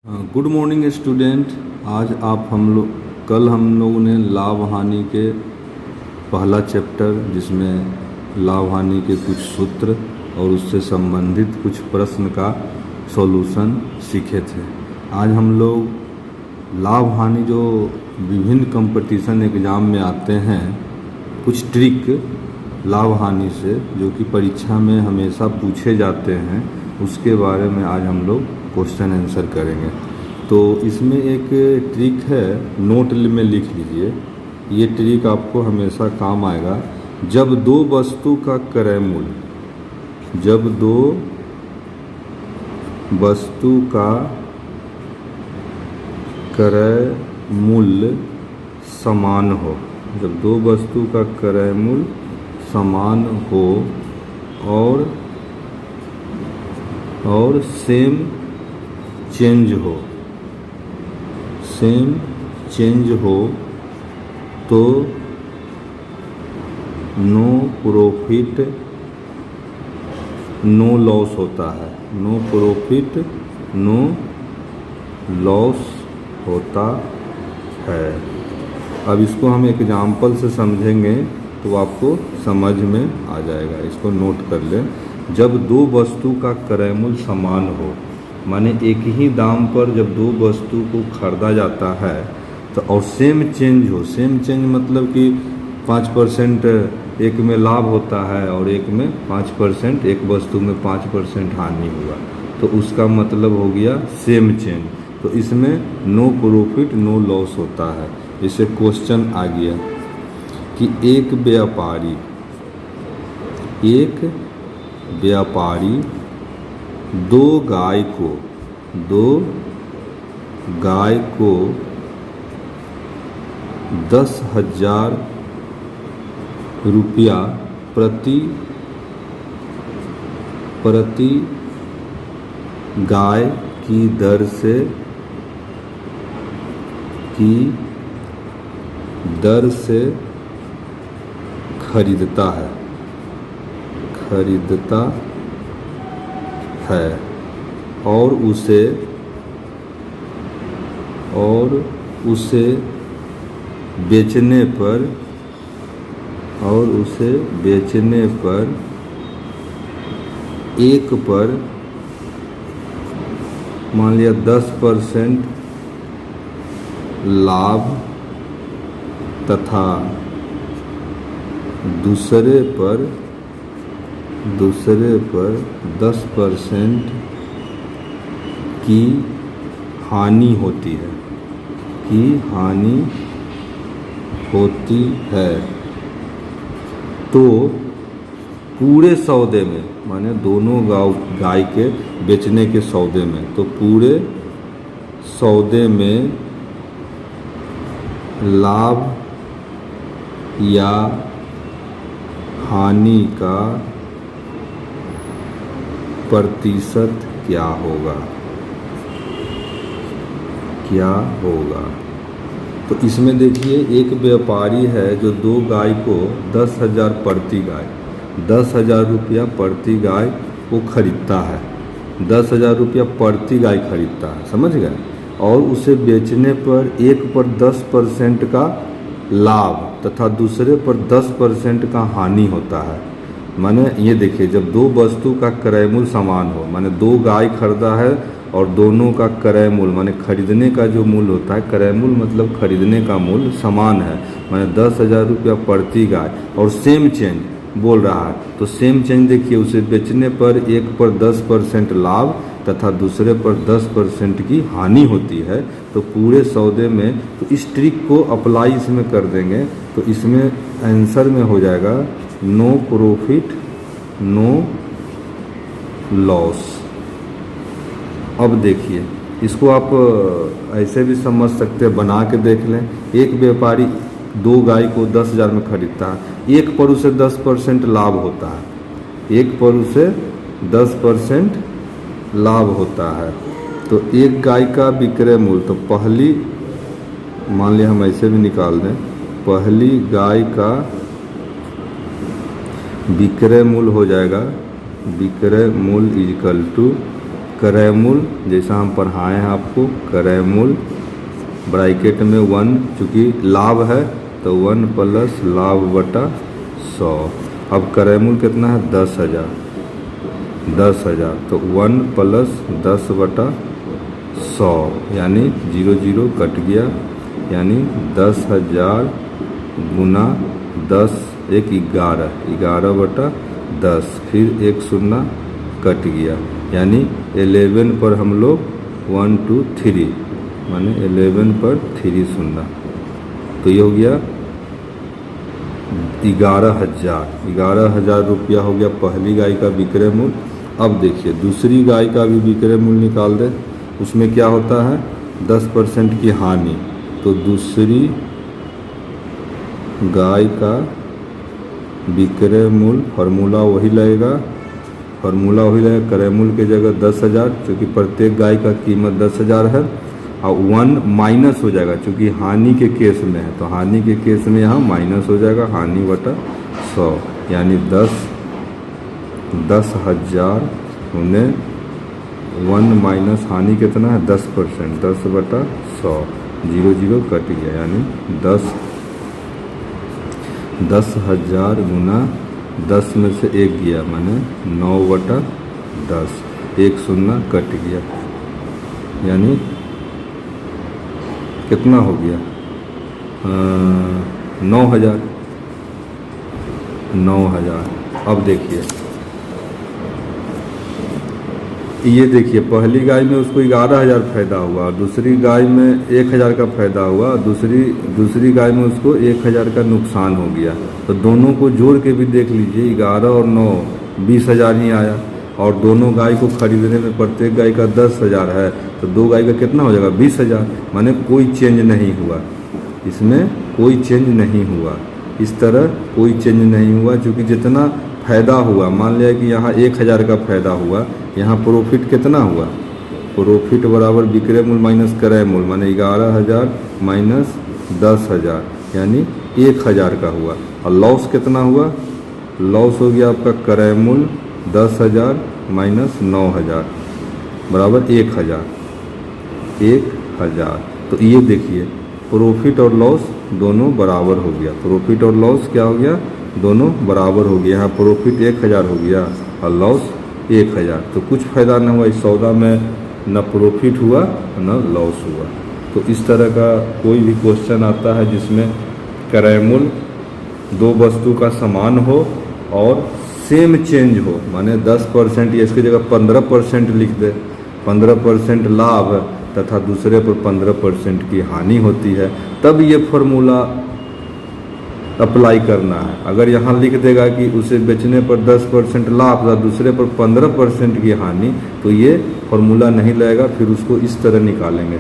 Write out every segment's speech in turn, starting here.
Good morning student. आज आप कल हम लोगों ने लाभ हानि के पहला चैप्टर जिसमें लाभ हानि के कुछ सूत्र और उससे संबंधित कुछ प्रश्न का सॉल्यूशन सीखे थे। आज हम लोग लाभ हानि जो विभिन्न कंपटीशन एग्ज़ाम में आते हैं, कुछ ट्रिक लाभ हानि से जो कि परीक्षा में हमेशा पूछे जाते हैं, उसके बारे में आज हम लोग क्वेश्चन आंसर करेंगे। तो इसमें एक ट्रिक है, नोट में लिख लीजिए। ये ट्रिक आपको हमेशा काम आएगा। जब दो वस्तु का क्रय मूल्य समान हो, जब दो वस्तु का क्रय मूल्य समान हो और सेम चेंज हो तो नो प्रॉफिट नो लॉस होता है। नो प्रॉफिट नो लॉस होता है। अब इसको हम एग्जाम्पल से समझेंगे तो आपको समझ में आ जाएगा। इसको नोट कर लें। जब दो वस्तु का क्रय मूल्य समान हो, माने एक ही दाम पर जब दो वस्तु को खरीदा जाता है तो और सेम चेंज हो, सेम चेंज मतलब कि 5% एक में लाभ होता है और एक में 5%, एक वस्तु में 5% हानि हुआ, तो उसका मतलब हो गया सेम चेंज। तो इसमें नो प्रॉफिट नो लॉस होता है। इससे क्वेश्चन आ गया कि एक व्यापारी दो गाय को 10,000 रुपया प्रति गाय की दर से खरीदता है और उसे बेचने पर एक पर मान लिया 10% लाभ तथा दूसरे पर 10% की हानि होती है। तो पूरे सौदे में, माने दोनों गाय के बेचने के सौदे में, तो पूरे सौदे में लाभ या हानि का प्रतिशत क्या होगा। तो इसमें देखिए, एक व्यापारी है जो दो गाय को 10,000 रुपया प्रति गाय को खरीदता है। 10,000 रुपया प्रति गाय खरीदता है, समझ गए। और उसे बेचने पर एक पर 10% का लाभ तथा दूसरे पर 10% का हानि होता है। माने ये देखिए, जब दो वस्तु का क्रय मूल्य समान हो, माने दो गाय खरीदा है और दोनों का क्रय मूल्य माने खरीदने का जो मूल्य होता है, क्रय मूल्य मतलब खरीदने का मूल्य समान है, माने 10,000 रुपया प्रति गाय और सेम चेंज बोल रहा है। तो सेम चेंज देखिए, उसे बेचने पर एक पर 10% लाभ तथा दूसरे पर 10% की हानि होती है। तो पूरे सौदे में, तो इस ट्रिक को अप्लाई इसमें कर देंगे तो इसमें आंसर में हो जाएगा नो प्रॉफिट नो लॉस। अब देखिए, इसको आप ऐसे भी समझ सकते हैं, बना के देख लें। एक व्यापारी दो गाय को 10,000 में खरीदता है, एक पर उसे 10% लाभ होता है, एक पर उसे 10% लाभ होता है। तो एक गाय का विक्रय मूल्य, तो पहली, मान लिया हम ऐसे भी निकाल दें, पहली गाय का विक्रय मूल्य हो जाएगा, विक्रय मूल्य इक्वल टू क्रय मूल्य जैसा हम पढ़ाए हैं आपको, क्रय मूल्य ब्रैकेट में 1, चूँकि लाभ है तो 1 प्लस लाभ बटा 100। अब क्रय मूल्य कितना है 10,000, 10,000 तो 1 प्लस 10 बटा 100 यानी 0 0 कट गया, यानी 10,000 गुना 10 एक 11, 11 बटा 10, फिर एक शून्य कट गया, यानी 11 पर हम लोग 1 2 3 माने 11 पर 3 शून्य, तो ये हो गया 11,000, 11,000 रुपया हो गया पहली गाय का विक्रय मूल्य। अब देखिए दूसरी गाय का भी विक्रय मूल्य निकाल दें, उसमें क्या होता है 10% की हानि, तो दूसरी गाय का विक्रय मूल्य फार्मूला वही लगेगा, क्रय मूल्य की जगह 10,000, क्योंकि प्रत्येक गाय का कीमत 10,000 है, और 1 माइनस हो जाएगा क्योंकि हानि के केस में है, तो हानि के केस में यहाँ माइनस हो जाएगा, हानि बटा 100 यानी 10,000 उन्हें 1 माइनस हानि कितना है 10%, 10 बटा 100, 0 0 कट गया, यानी 10,000 गुना 10 में से 1 गया माने 9 बटा 10, एक शून्य कट गया, यानी कितना हो गया 9,000। अब देखिए ये देखिए पहली गाय में उसको 11,000 फायदा हुआ, दूसरी गाय में 1,000 का फायदा हुआ, दूसरी गाय में उसको 1,000 का नुकसान हो गया, तो दोनों को जोड़ के भी देख लीजिए 11 और 9 20,000 ही आया, और दोनों गाय को खरीदने में प्रत्येक गाय का 10,000 है, तो दो गाय का कितना हो जाएगा 20,000, माने कोई चेंज नहीं हुआ, इसमें कोई चेंज नहीं हुआ, इस तरह कोई चेंज नहीं हुआ, क्योंकि जितना फायदा हुआ, मान लिया कि यहाँ 1,000 का फायदा हुआ, यहाँ प्रॉफिट कितना हुआ, प्रॉफिट बराबर विक्रय मूल्य माइनस क्रय मूल्य, माने 11,000 माइनस 10,000 यानी 1,000 का हुआ, और लॉस कितना हुआ, लॉस हो गया आपका क्रय मूल्य 10,000 माइनस 9,000 बराबर 1,000। तो ये देखिए प्रॉफिट और लॉस दोनों बराबर हो गया, प्रॉफिट और लॉस क्या हो गया, दोनों बराबर हो गया, यहाँ प्रॉफिट 1,000 हो गया और लॉस 1,000, तो कुछ फ़ायदा न हुआ इस सौदा में, न प्रॉफिट हुआ न लॉस हुआ। तो इस तरह का कोई भी क्वेश्चन आता है जिसमें क्रय मूल्य दो वस्तु का समान हो और सेम चेंज हो, माने 10% या इसकी जगह 15% लिख दे, 15% लाभ तथा दूसरे पर 15% की हानि होती है, तब ये फॉर्मूला अप्लाई करना है। अगर यहाँ लिख देगा कि उसे बेचने पर 10% लाभ और दूसरे पर 15% की हानि, तो ये फॉर्मूला नहीं लगेगा, फिर उसको इस तरह निकालेंगे।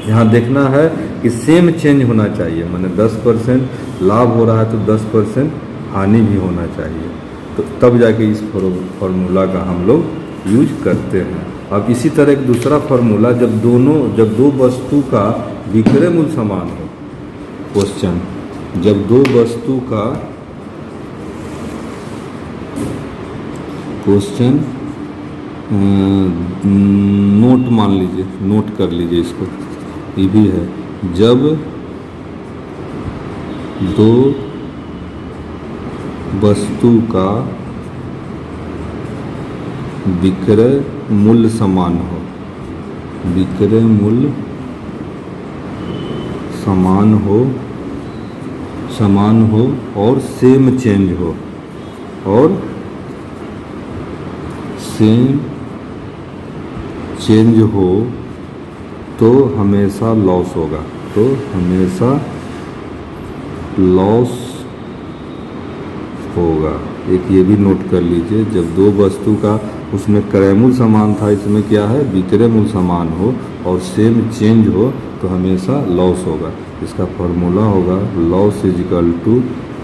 यहाँ देखना है कि सेम चेंज होना चाहिए, माने 10% लाभ हो रहा है तो 10% हानि भी होना चाहिए, तो तब जाके इस फॉर्मूला का हम लोग यूज करते हैं। अब इसी तरह एक दूसरा फार्मूला, जब दो वस्तु का विक्रय मूल्य समान हो, क्वेश्चन जब दो वस्तु का क्वेश्चन नोट मान लीजिए, नोट कर लीजिए इसको, ये भी है, जब दो वस्तु का विक्रय मूल्य समान हो, विक्रय मूल्य समान हो और सेम चेंज हो, और सेम चेंज हो, तो हमेशा लॉस होगा, तो हमेशा लॉस होगा। एक ये भी नोट कर लीजिए, जब दो वस्तु का उसमें क्रय मूल्य समान था, इसमें क्या है विक्रय मूल्य समान हो और सेम चेंज हो, तो हमेशा लॉस होगा। इसका फॉर्मूला होगा loss is equal to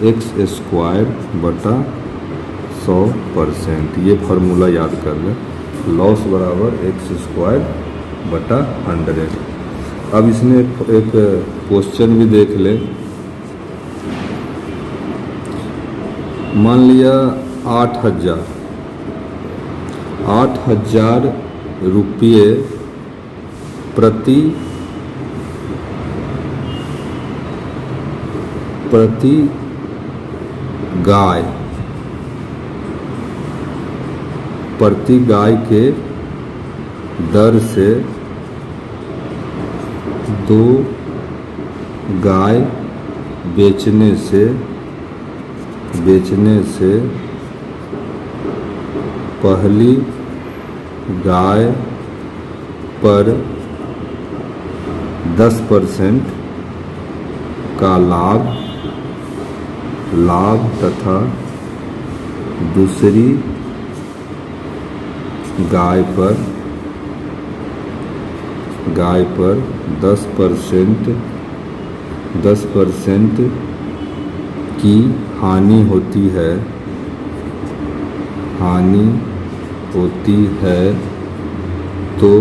x² बटा 100%। ये फार्मूला याद कर लें, लॉस बराबर x² बटा 100। अब इसमें एक क्वेश्चन भी देख लें, मान लिया 8,000 रुपये प्रति गाय के दर से 2 गाय बेचने से पहली गाय पर 10% का लाभ तथा दूसरी गाय पर 10% की हानि होती है तो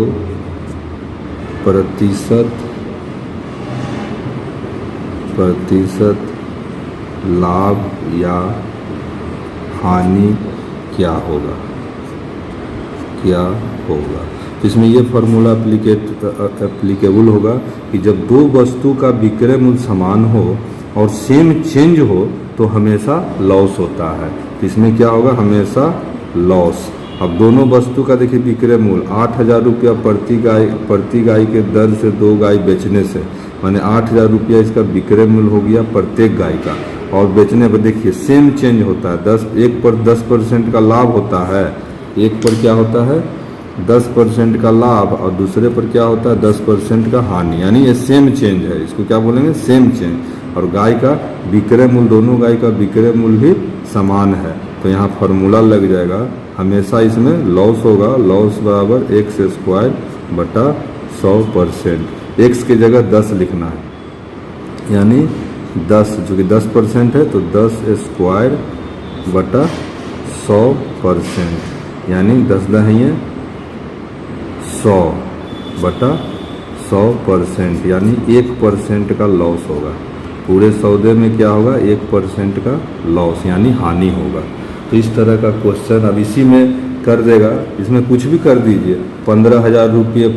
प्रतिशत लाभ या हानि क्या होगा। तो इसमें ये फार्मूला एप्लीकेबल होगा कि जब 2 वस्तु का विक्रय मूल्य समान हो और सेम चेंज हो तो हमेशा लॉस होता है। तो इसमें क्या होगा, हमेशा लॉस। अब दोनों वस्तु का देखिए विक्रय मूल्य 8,000 रुपया प्रति गाय के दर से 2 गाय बेचने से, माने 8,000 रुपया इसका विक्रय मूल्य हो गया प्रत्येक गाय का। और बेचने पर देखिए सेम चेंज होता है, एक पर 10% का लाभ होता है, एक पर क्या होता है 10% का लाभ और दूसरे पर क्या होता है 10% का हानि, यानी ये सेम चेंज है, इसको क्या बोलेंगे सेम चेंज। और गाय का विक्रय मूल्य, दोनों गाय का विक्रय मूल्य भी समान है, तो यहाँ फार्मूला लग जाएगा, हमेशा इसमें लॉस होगा, लॉस बराबर x² बटा 100%। x की जगह 10 लिखना है, यानी 10 जो कि 10% है तो 10² बटा 100%, यानी 10 है 100 बटा 100%, यानी 1% का लॉस होगा। पूरे सौदे में क्या होगा 1% का लॉस यानी हानि होगा। तो इस तरह का क्वेश्चन अब इसी में कर देगा, इसमें कुछ भी कर दीजिए। 15,000 रुपये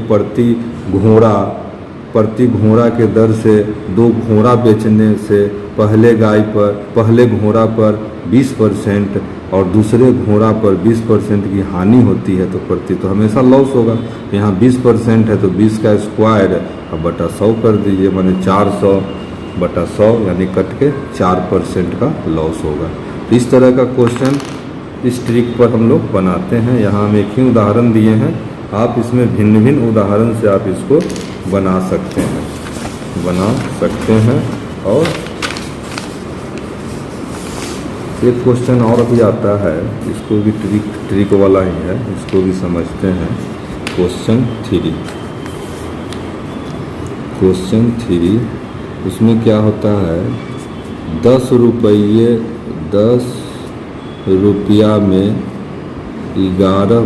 प्रति घोड़ा के दर से 2 घोड़ा बेचने से पहले घोड़ा पर 20% और दूसरे घोड़ा पर 20% की हानि होती है तो हमेशा लॉस होगा। तो यहाँ 20% है तो 20 का स्क्वायर अब बटा 100 कर दीजिए, माने 400 बटा 100 यानी कट के 4% का लॉस होगा। तो इस तरह का क्वेश्चन इस ट्रिक पर हम लोग बनाते हैं। यहाँ हम एक ही उदाहरण दिए हैं, आप इसमें भिन्न भिन्न उदाहरण से आप इसको बना सकते हैं। और एक क्वेश्चन और भी आता है, इसको भी ट्रिक वाला ही है, इसको भी समझते हैं। क्वेश्चन 3 उसमें क्या होता है 10 रुपया में 11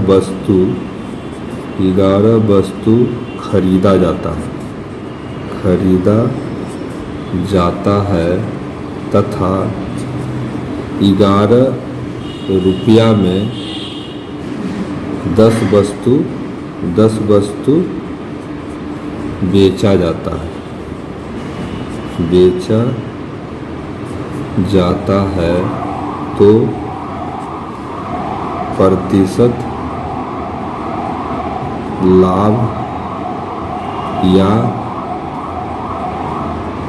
वस्तु खरीदा जाता है तथा 11 रुपया में 10 वस्तु बेचा जाता है तो प्रतिशत लाभ या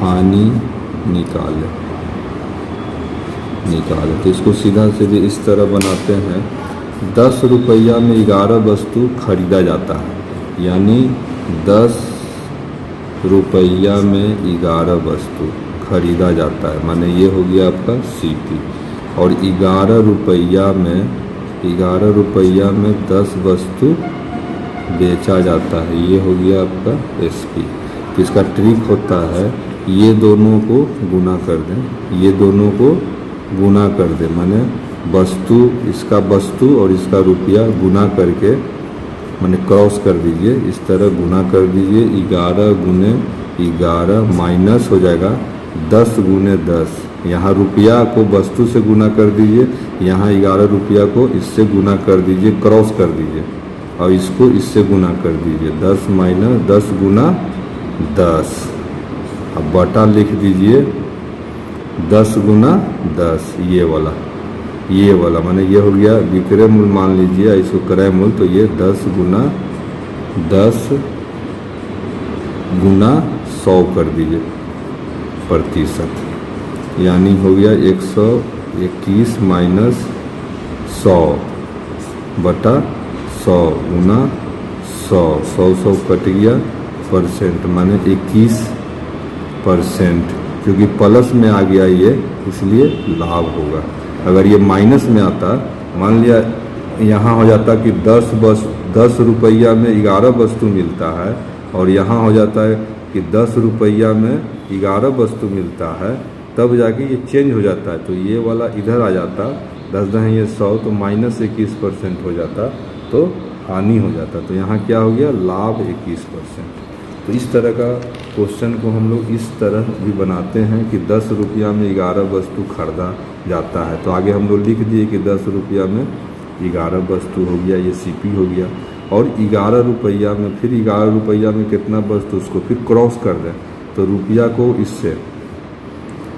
हानि निकाले। तो इसको सीधा सीधे इस तरह बनाते हैं, 10 रुपया में 11 वस्तु खरीदा जाता है, यानी 10 रुपया में 11 वस्तु खरीदा जाता है, माने ये हो गया आपका CP। और 11 रुपया में 10 वस्तु बेचा जाता है, ये हो गया आपका SP। तो इसका ट्रिक होता है ये दोनों को गुना कर दें, माने इसका वस्तु और इसका रुपया गुना करके माने क्रॉस कर दीजिए, इस तरह गुना कर दीजिए। 11 गुने 11 माइनस हो जाएगा 10 गुने 10, यहाँ रुपया को वस्तु से गुना कर दीजिए, यहाँ 11 रुपया को इससे गुना कर दीजिए, क्रॉस कर दीजिए। और इसको इससे गुना कर दीजिए, 10 माइनस 10 गुना 10। अब बटा लिख दीजिए 10 गुना 10, ये वाला माने ये हो गया विक्रय मूल्य, मान लीजिए इसको क्रय मूल्य, तो ये 10 गुना 100 कर दीजिए प्रतिशत, यानी हो गया 121 माइनस 100 बटा 100 गुना 100 कट गया परसेंट, माने 21%, क्योंकि प्लस में आ गया ये इसलिए लाभ होगा। अगर ये माइनस में आता, मान लिया यहाँ हो जाता कि 10 रुपया में 11 वस्तु मिलता है, और यहाँ हो जाता है कि 10 रुपया में 11 वस्तु मिलता है, तब जाके ये चेंज हो जाता है, तो ये वाला इधर आ जाता, 10 दहें ये 100, तो माइनस 21% हो जाता, तो हानि हो जाता। तो यहाँ क्या हो गया, लाभ 21%। तो इस तरह का क्वेश्चन को हम लोग इस तरह भी बनाते हैं कि 10 रुपया में 11 वस्तु खरीदा जाता है, तो आगे हम लोग लिख दिए कि 10 रुपया में 11 वस्तु हो गया, ये सीपी हो गया। और 11 रुपया में फिर 11 रुपया में कितना वस्तु, उसको फिर क्रॉस कर दें, तो रुपया को इससे,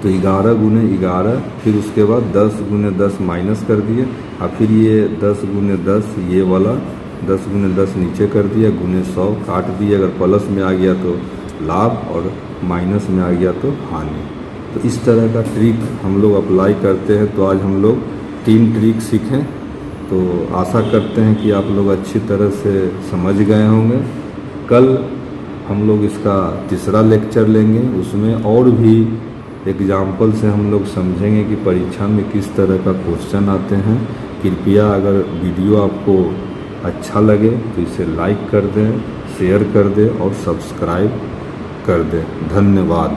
तो 11 गुने 11, फिर उसके बाद 10 गुने 10 माइनस कर दिए, और फिर ये 10 गुने 10, ये वाला 10 गुने 10 नीचे कर दिया, गुने 100 काट दिए, अगर प्लस में आ गया तो लाभ और माइनस में आ गया तो हानि। तो इस तरह का ट्रिक हम लोग अप्लाई करते हैं। तो आज हम लोग 3 ट्रिक सीखें, तो आशा करते हैं कि आप लोग अच्छी तरह से समझ गए होंगे। कल हम लोग इसका तीसरा लेक्चर लेंगे, उसमें और भी एग्जाम्पल से हम लोग समझेंगे कि परीक्षा में किस तरह का क्वेश्चन आते हैं। कृपया अगर वीडियो आपको अच्छा लगे तो इसे लाइक कर दें, शेयर कर दें और सब्सक्राइब कर दें। धन्यवाद।